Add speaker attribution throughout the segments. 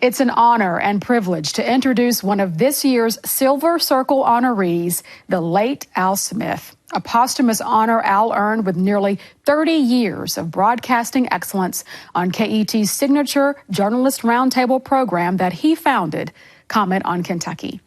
Speaker 1: It's an honor and privilege to introduce one of this year's Silver Circle honorees, the late Al Smith, a posthumous honor Al earned with nearly 30 years of broadcasting excellence on KET's signature Journalist Roundtable program that he founded, Comment on Kentucky.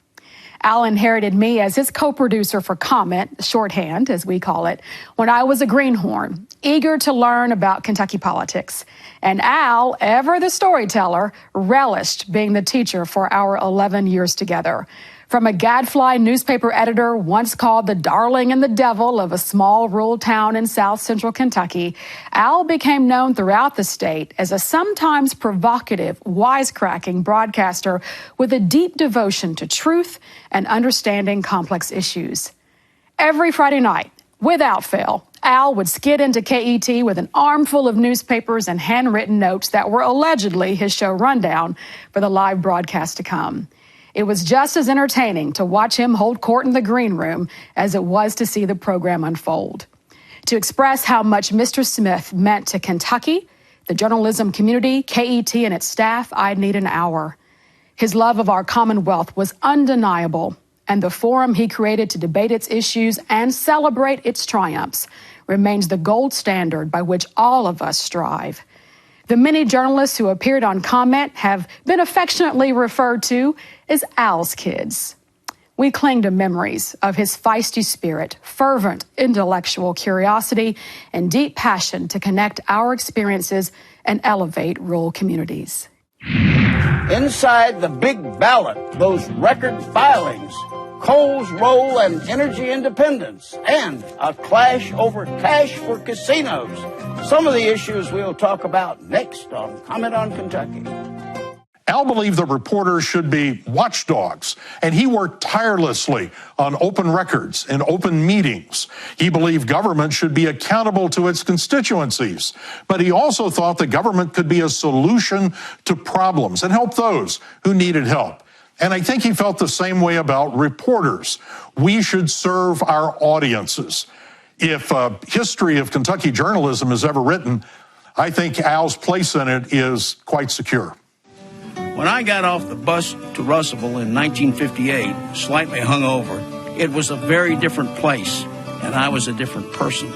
Speaker 1: Al inherited me as his co-producer for Comment, shorthand as we call it, when I was a greenhorn, eager to learn about Kentucky politics. And Al, ever the storyteller, relished being the teacher for our 11 years together. From a gadfly newspaper editor once called the darling and the devil of a small rural town in south central Kentucky, Al became known throughout the state as a sometimes provocative, wisecracking broadcaster with a deep devotion to truth and understanding complex issues. Every Friday night, without fail, Al would skid into KET with an armful of newspapers and handwritten notes that were allegedly his show rundown for the live broadcast to come. It was just as entertaining to watch him hold court in the green room as it was to see the program unfold. To express how much Mr. Smith meant to Kentucky, the journalism community, KET, and its staff, I'd need an hour. His love of our Commonwealth was undeniable, and the forum he created to debate its issues and celebrate its triumphs remains the gold standard by which all of us strive. The many journalists who appeared on Comment have been affectionately referred to as Al's kids. We cling to memories of his feisty spirit, fervent intellectual curiosity, and deep passion to connect our experiences and elevate rural communities.
Speaker 2: Inside the big ballot, those record filings, coal's role and energy independence, and a clash over cash for casinos. Some of the issues we'll talk about next on Comment on Kentucky.
Speaker 3: Al believed that reporters should be watchdogs, and he worked tirelessly on open records and open meetings. He believed government should be accountable to its constituencies, but he also thought the government could be a solution to problems and help those who needed help. And I think he felt the same way about reporters. We should serve our audiences. If history of Kentucky journalism is ever written, I think Al's place in it is quite secure.
Speaker 2: When I got off the bus to Russellville in 1958, slightly hungover, it was a very different place, and I was a different person.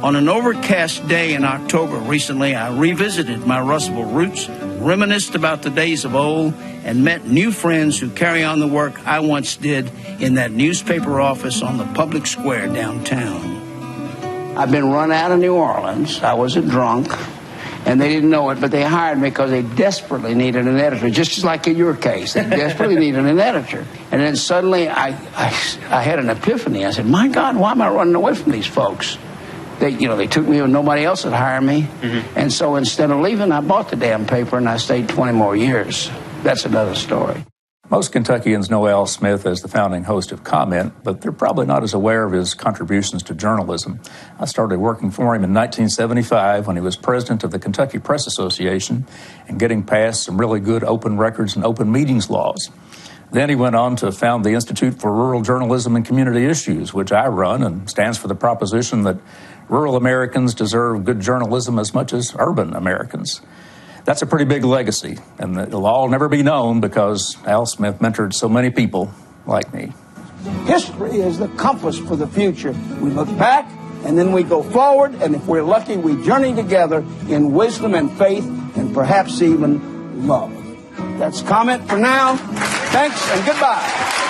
Speaker 2: On an overcast day in October recently, I revisited my Russellville roots, reminisced about the days of old, and met new friends who carry on the work I once did in that newspaper office on the public square downtown. I've been run out of New Orleans. I was a drunk, and they didn't know it, but they hired me because they desperately needed an editor, just like in your case. They desperately needed an editor. And then suddenly I had an epiphany. I said, my God, why am I running away from these folks? They took me when nobody else would hire me. Mm-hmm. And so instead of leaving, I bought the damn paper, and I stayed 20 more years. That's another story.
Speaker 4: Most Kentuckians know Al Smith as the founding host of Comment, but they're probably not as aware of his contributions to journalism. I started working for him in 1975 when he was president of the Kentucky Press Association and getting passed some really good open records and open meetings laws. Then he went on to found the Institute for Rural Journalism and Community Issues, which I run, and stands for the proposition that rural Americans deserve good journalism as much as urban Americans. That's a pretty big legacy, and it'll all never be known because Al Smith mentored so many people like me.
Speaker 2: History is the compass for the future. We look back, and then we go forward, and if we're lucky, we journey together in wisdom and faith, and perhaps even love. That's Comment for now. Thanks, and goodbye.